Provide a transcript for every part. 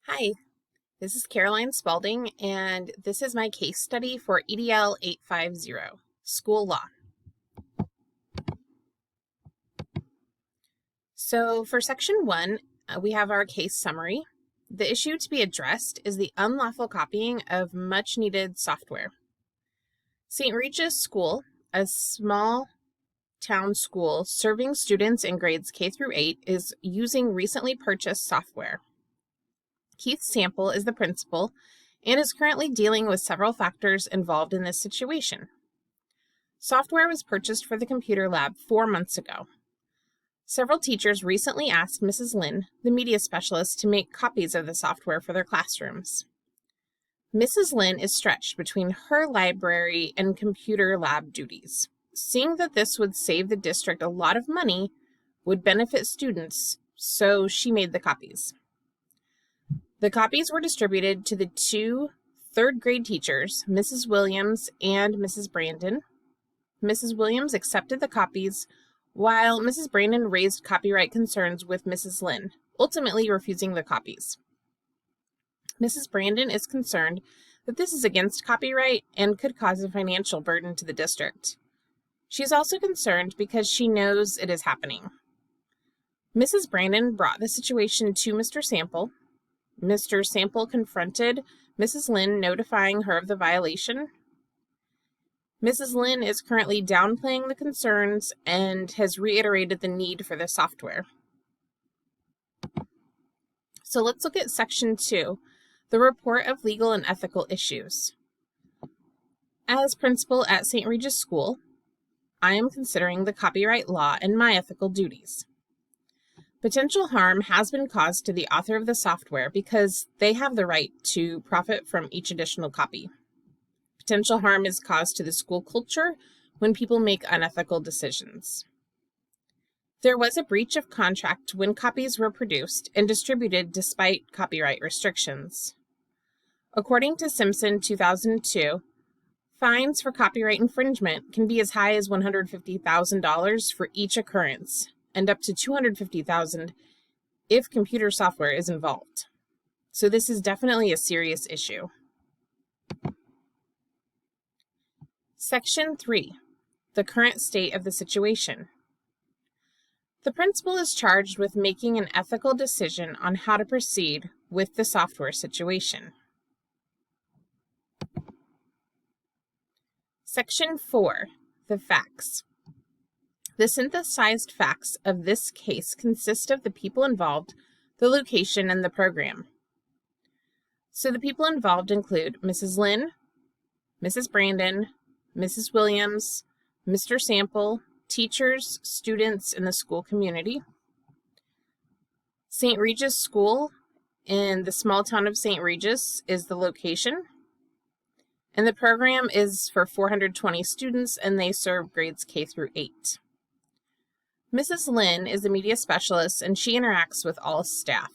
Hi, this is Caroline Spalding, and this is my case study for EDL 850, School Law. So for Section 1, we have our case summary. The issue to be addressed is the unlawful copying of much-needed software. St. Regis School, a small town school serving students in grades K through 8, is using recently purchased software. Keith Sample is the principal and is currently dealing with several factors involved in this situation. Software was purchased for the computer lab 4 months ago. Several teachers recently asked Mrs. Lynn, the media specialist, to make copies of the software for their classrooms. Mrs. Lynn is stretched between her library and computer lab duties. Seeing that this would save the district a lot of money, would benefit students, so she made the copies. The copies were distributed to the two third-grade teachers, Mrs. Williams and Mrs. Brandon. Mrs. Williams accepted the copies, while Mrs. Brandon raised copyright concerns with Mrs. Lynn, ultimately refusing the copies. Mrs. Brandon is concerned that this is against copyright and could cause a financial burden to the district. She is also concerned because she knows it is happening. Mrs. Brandon brought the situation to Mr. Sample. Mr. Sample confronted Mrs. Lynn, notifying her of the violation. Mrs. Lynn is currently downplaying the concerns and has reiterated the need for the software. So let's look at Section 2, the report of legal and ethical issues. As principal at St. Regis School, I am considering the copyright law and my ethical duties. Potential harm has been caused to the author of the software because they have the right to profit from each additional copy. Potential harm is caused to the school culture when people make unethical decisions. There was a breach of contract when copies were produced and distributed despite copyright restrictions. According to Simpson 2002, fines for copyright infringement can be as high as $150,000 for each occurrence, and up to $250,000 if computer software is involved. So this is definitely a serious issue. Section 3, the current state of the situation. The principal is charged with making an ethical decision on how to proceed with the software situation. Section 4, the facts. The synthesized facts of this case consist of the people involved, the location, and the program. So the people involved include Mrs. Lynn, Mrs. Brandon, Mrs. Williams, Mr. Sample, teachers, students, and the school community. St. Regis School in the small town of St. Regis is the location. And the program is for 420 students, and they serve grades K through 8. Mrs. Lynn is a media specialist, and she interacts with all staff.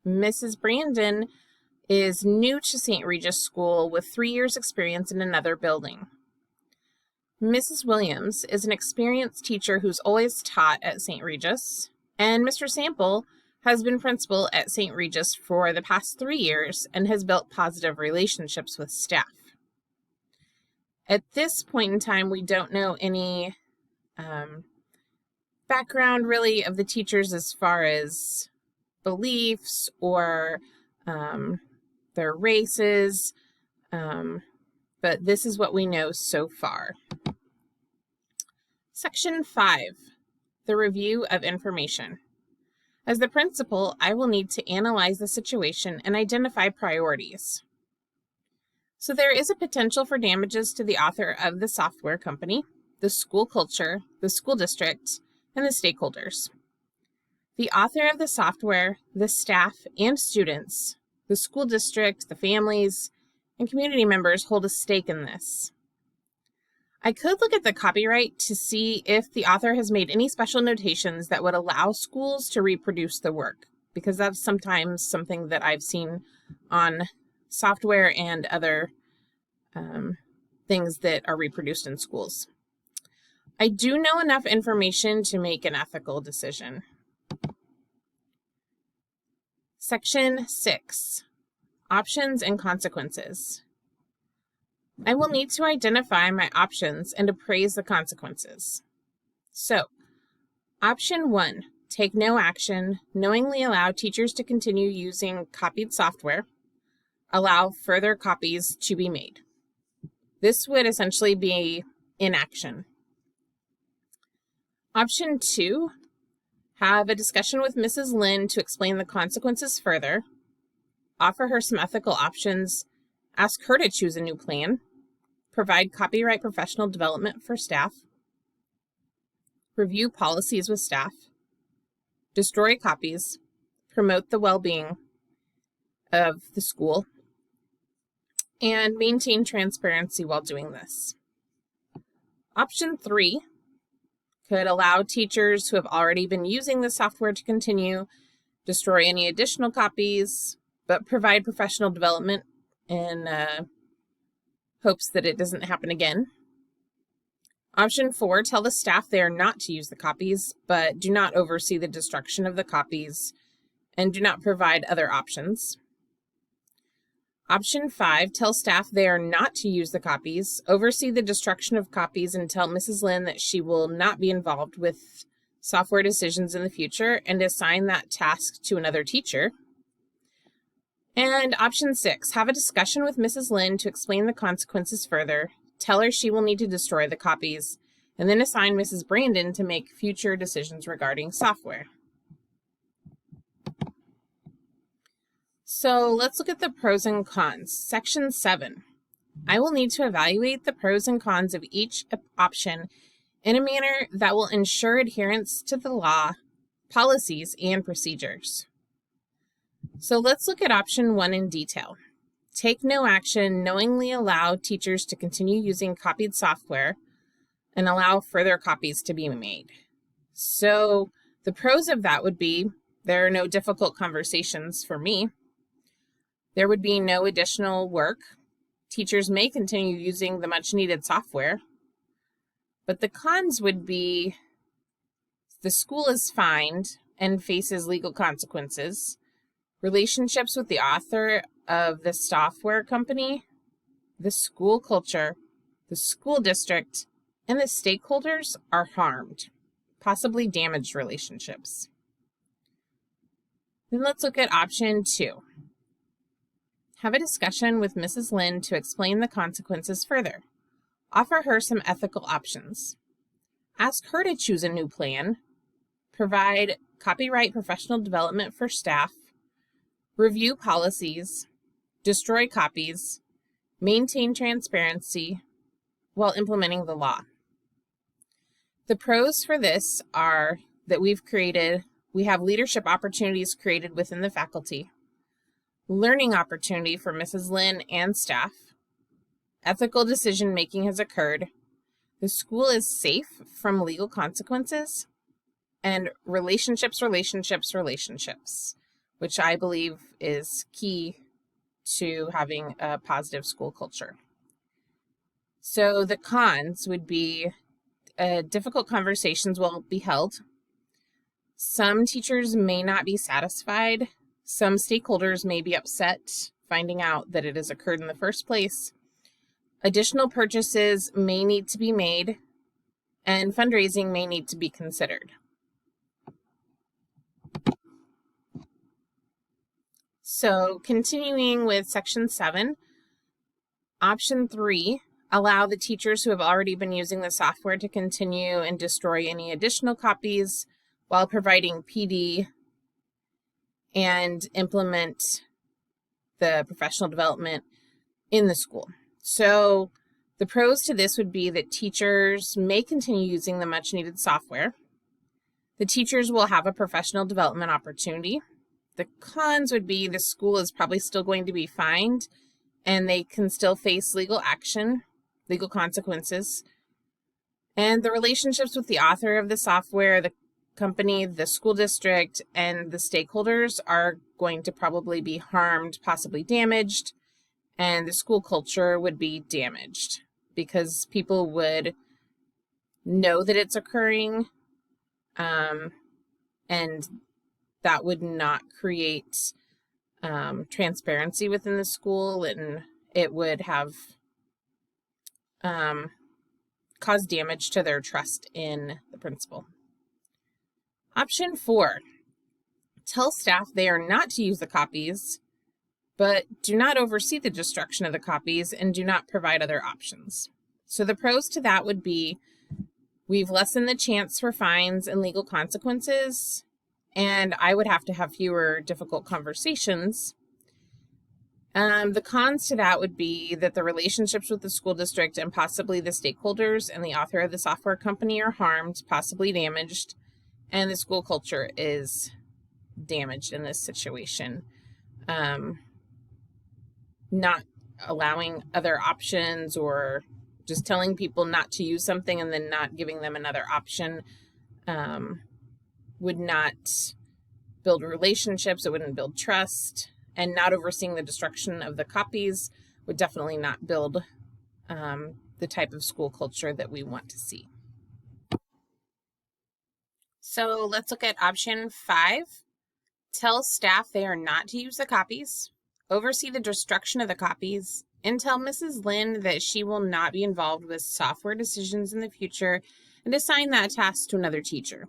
Mrs. Brandon is new to St. Regis School with 3 years' experience in another building. Mrs. Williams is an experienced teacher who's always taught at St. Regis, and Mr. Sample has been principal at St. Regis for the past 3 years and has built positive relationships with staff. At this point in time, we don't know any background really of the teachers as far as beliefs or their races, but this is what we know so far. Section 5, the review of information. As the principal, I will need to analyze the situation and identify priorities. So there is a potential for damages to the author of the software company, the school culture, the school district, and the stakeholders. The author of the software, the staff and students, the school district, the families, and community members hold a stake in this. I could look at the copyright to see if the author has made any special notations that would allow schools to reproduce the work, because that's sometimes something that I've seen on software and other things that are reproduced in schools. I do know enough information to make an ethical decision. Section 6, Options and Consequences. I will need to identify my options and appraise the consequences. So, option 1, take no action, knowingly allow teachers to continue using copied software, allow further copies to be made. This would essentially be inaction. Option 2, have a discussion with Mrs. Lynn to explain the consequences further, offer her some ethical options, ask her to choose a new plan, provide copyright professional development for staff, review policies with staff, destroy copies, promote the well-being of the school, and maintain transparency while doing this. Option 3 could allow teachers who have already been using the software to continue, destroy any additional copies, but provide professional development in hopes that it doesn't happen again. Option 4, tell the staff they are not to use the copies, but do not oversee the destruction of the copies and do not provide other options. Option 5, tell staff they are not to use the copies, oversee the destruction of copies, and tell Mrs. Lynn that she will not be involved with software decisions in the future and assign that task to another teacher. And option 6, have a discussion with Mrs. Lynn to explain the consequences further, tell her she will need to destroy the copies, and then assign Mrs. Brandon to make future decisions regarding software. So let's look at the pros and cons. Section 7. I will need to evaluate the pros and cons of each option in a manner that will ensure adherence to the law, policies, and procedures. So let's look at option 1 in detail. Take no action, knowingly allow teachers to continue using copied software and allow further copies to be made. So the pros of that would be there are no difficult conversations for me. There would be no additional work. Teachers may continue using the much needed software. But the cons would be the school is fined and faces legal consequences. Relationships with the author of the software company, the school culture, the school district, and the stakeholders are harmed, possibly damaged relationships. Then let's look at option 2. Have a discussion with Mrs. Lynn to explain the consequences further. Offer her some ethical options. Ask her to choose a new plan. Provide copyright professional development for staff. Review policies. Destroy copies. Maintain transparency while implementing the law. The pros for this are that we have leadership opportunities created within the faculty. Learning opportunity for Mrs. Lynn and staff. Ethical decision making has occurred. The school is safe from legal consequences. And relationships, which I believe is key to having a positive school culture. So the cons would be difficult conversations will be held. Some teachers may not be satisfied. Some stakeholders may be upset finding out that it has occurred in the first place. Additional purchases may need to be made, and fundraising may need to be considered. So continuing with section 7, option 3, allow the teachers who have already been using the software to continue and destroy any additional copies while providing PD and implement the professional development in the school. So the pros to this would be that teachers may continue using the much needed software. The teachers will have a professional development opportunity. The cons would be the school is probably still going to be fined and they can still face legal action, legal consequences. And the relationships with the author of the software, the company, the school district, and the stakeholders are going to probably be harmed, possibly damaged, and the school culture would be damaged because people would know that it's occurring, and that would not create transparency within the school, and it would have caused damage to their trust in the principal. Option 4, tell staff they are not to use the copies, but do not oversee the destruction of the copies and do not provide other options. So the pros to that would be we've lessened the chance for fines and legal consequences, and I would have to have fewer difficult conversations. The cons to that would be that the relationships with the school district and possibly the stakeholders and the author of the software company are harmed, possibly damaged, and the school culture is damaged in this situation. Not allowing other options or just telling people not to use something and then not giving them another option would not build relationships. It wouldn't build trust, and not overseeing the destruction of the copies would definitely not build the type of school culture that we want to see. So let's look at option 5. Tell staff they are not to use the copies, oversee the destruction of the copies, and tell Mrs. Lynn that she will not be involved with software decisions in the future and assign that task to another teacher.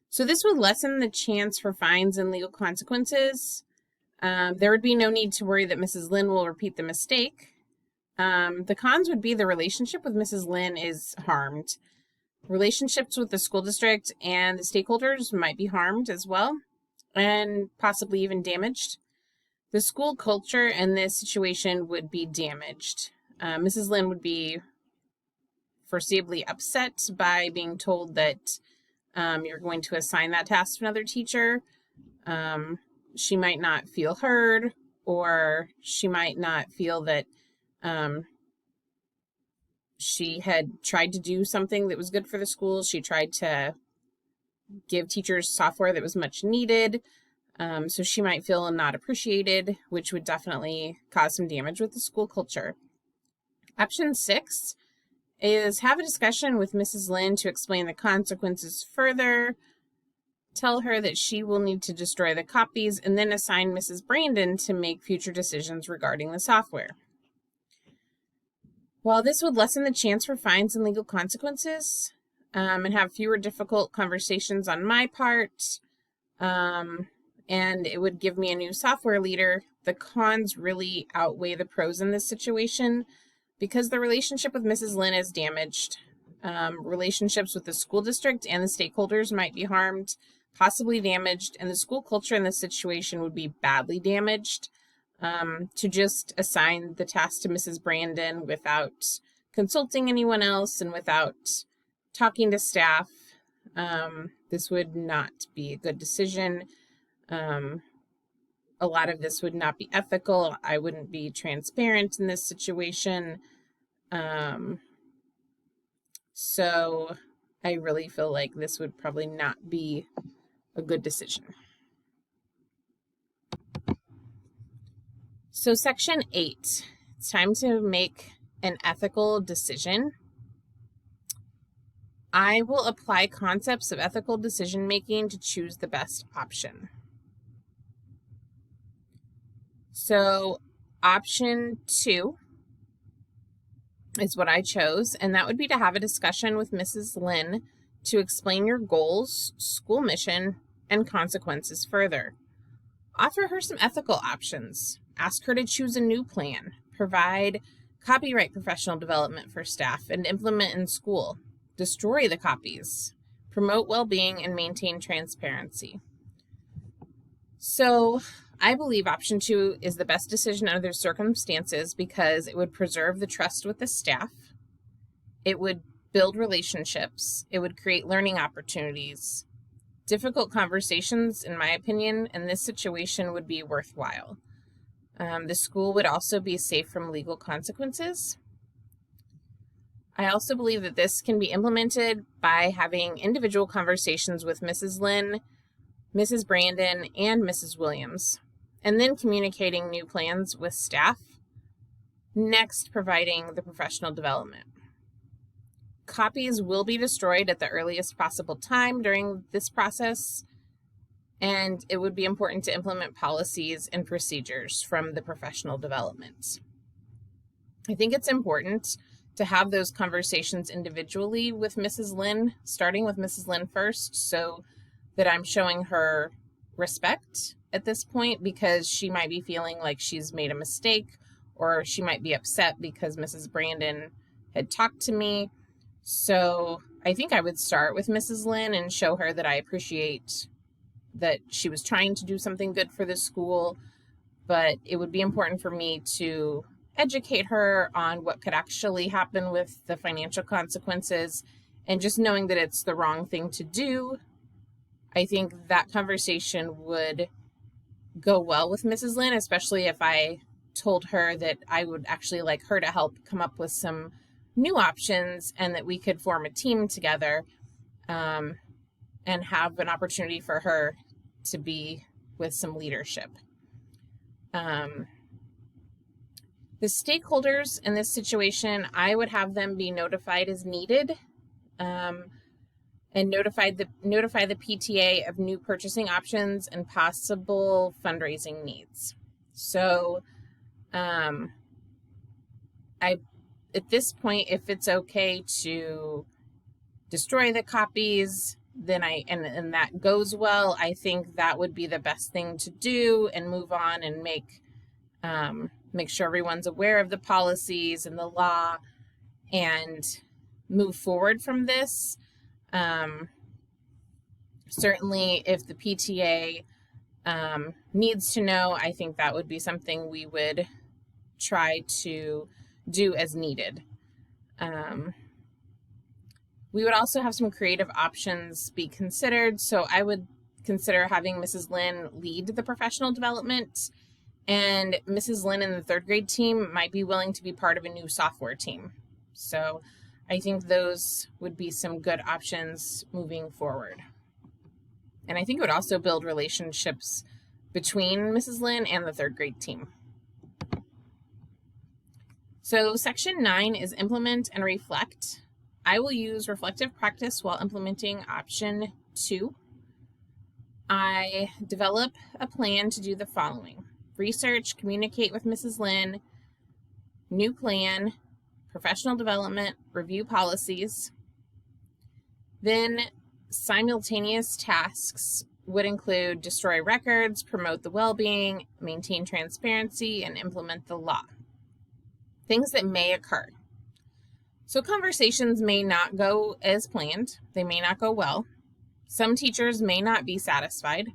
So this would lessen the chance for fines and legal consequences. There would be no need to worry that Mrs. Lynn will repeat the mistake. The cons would be the relationship with Mrs. Lynn is harmed. Relationships with the school district and the stakeholders might be harmed as well, and possibly even damaged. The school culture in this situation would be damaged. Mrs. Lynn would be foreseeably upset by being told that you're going to assign that task to another teacher. She might not feel heard, or she might not feel that she had tried to do something that was good for the school. She tried to give teachers software that was much needed. So she might feel not appreciated, which would definitely cause some damage with the school culture. Option 6 is have a discussion with Mrs. Lynn to explain the consequences further. Tell her that she will need to destroy the copies and then assign Mrs. Brandon to make future decisions regarding the software. While this would lessen the chance for fines and legal consequences and have fewer difficult conversations on my part, and it would give me a new software leader, the cons really outweigh the pros in this situation because the relationship with Mrs. Lynn is damaged. Relationships with the school district and the stakeholders might be harmed, possibly damaged, and the school culture in this situation would be badly damaged. To just assign the task to Mrs. Brandon without consulting anyone else and without talking to staff, this would not be a good decision. A lot of this would not be ethical. I wouldn't be transparent in this situation. So I really feel like this would probably not be a good decision. So section 8, it's time to make an ethical decision. I will apply concepts of ethical decision making to choose the best option. So option 2 is what I chose, and that would be to have a discussion with Mrs. Lynn to explain your goals, school mission, and consequences further. Offer her some ethical options. Ask her to choose a new plan. Provide copyright professional development for staff and implement in school. Destroy the copies. Promote well-being and maintain transparency. So I believe option 2 is the best decision under the circumstances because it would preserve the trust with the staff. It would build relationships. It would create learning opportunities. Difficult conversations, in my opinion, in this situation would be worthwhile. The school would also be safe from legal consequences. I also believe that this can be implemented by having individual conversations with Mrs. Lynn, Mrs. Brandon, and Mrs. Williams, and then communicating new plans with staff. Next, providing the professional development. Copies will be destroyed at the earliest possible time during this process. and it would be important to implement policies and procedures from the professional development. I think it's important to have those conversations individually with Mrs. Lynn, starting with Mrs. Lynn first, so that I'm showing her respect at this point, because she might be feeling like she's made a mistake, or she might be upset because Mrs. Brandon had talked to me. So I think I would start with Mrs. Lynn and show her that I appreciate that she was trying to do something good for the school, but it would be important for me to educate her on what could actually happen with the financial consequences, and just knowing that it's the wrong thing to do. I think that conversation would go well with Mrs. Lynn, especially if I told her that I would actually like her to help come up with some new options, and that we could form a team together, and have an opportunity for her to be with some leadership. The stakeholders in this situation, I would have them be notified as needed, and notify the PTA of new purchasing options and possible fundraising needs. So at this point, if it's okay to destroy the copies, then and that goes well, I think that would be the best thing to do, and move on and make sure everyone's aware of the policies and the law, and move forward from this. Certainly if the PTA needs to know, I think that would be something we would try to do as needed. We would also have some creative options be considered. So I would consider having Mrs. Lynn lead the professional development, and Mrs. Lynn and the third grade team might be willing to be part of a new software team. So I think those would be some good options moving forward. And I think it would also build relationships between Mrs. Lynn and the third grade team. So section 9 is implement and reflect. I will use reflective practice while implementing option 2. I develop a plan to do the following: research, communicate with Mrs. Lynn, new plan, professional development, review policies. Then simultaneous tasks would include destroy records, promote the well-being, maintain transparency, and implement the law. Things that may occur. So conversations may not go as planned. They may not go well. Some teachers may not be satisfied.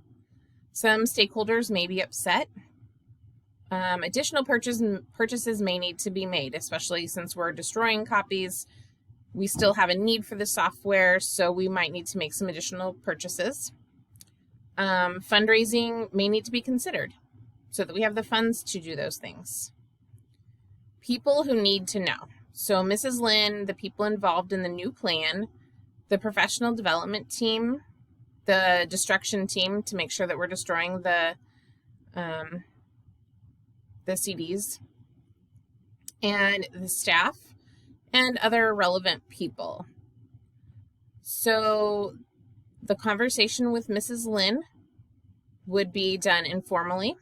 Some stakeholders may be upset. Additional purchases may need to be made, especially since we're destroying copies. We still have a need for the software, so we might need to make some additional purchases. Fundraising may need to be considered so that we have the funds to do those things. People who need to know. So Mrs. Lynn, the people involved in the new plan, the professional development team, the destruction team to make sure that we're destroying the CDs, and the staff, and other relevant people. So the conversation with Mrs. Lynn would be done informally.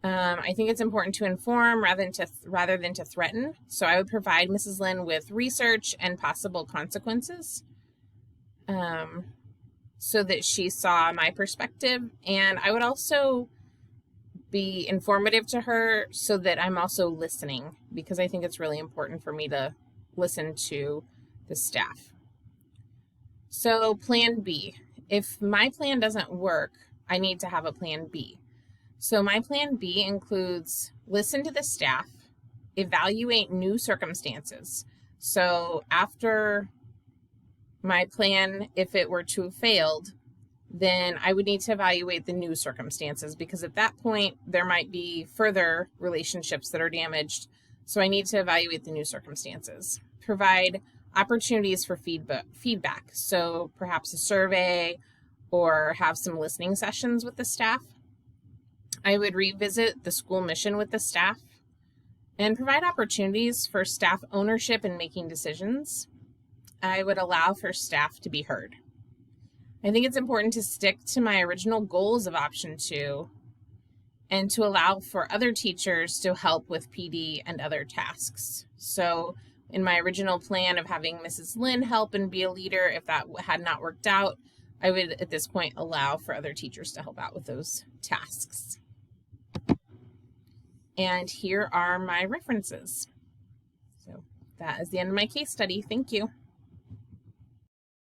I think it's important to inform rather than to threaten. So I would provide Mrs. Lynn with research and possible consequences, so that she saw my perspective. And I would also be informative to her so that I'm also listening, because I think it's really important for me to listen to the staff. So plan B. If my plan doesn't work, I need to have a plan B. So my plan B includes listen to the staff, evaluate new circumstances. So after my plan, if it were to have failed, then I would need to evaluate the new circumstances, because at that point there might be further relationships that are damaged. So I need to evaluate the new circumstances. Provide opportunities for feedback. So perhaps a survey, or have some listening sessions with the staff. I would revisit the school mission with the staff and provide opportunities for staff ownership in making decisions. I would allow for staff to be heard. I think it's important to stick to my original goals of option 2 and to allow for other teachers to help with PD and other tasks. So in my original plan of having Mrs. Lynn help and be a leader, if that had not worked out, I would at this point allow for other teachers to help out with those tasks. And here are my references. So that is the end of my case study. Thank you.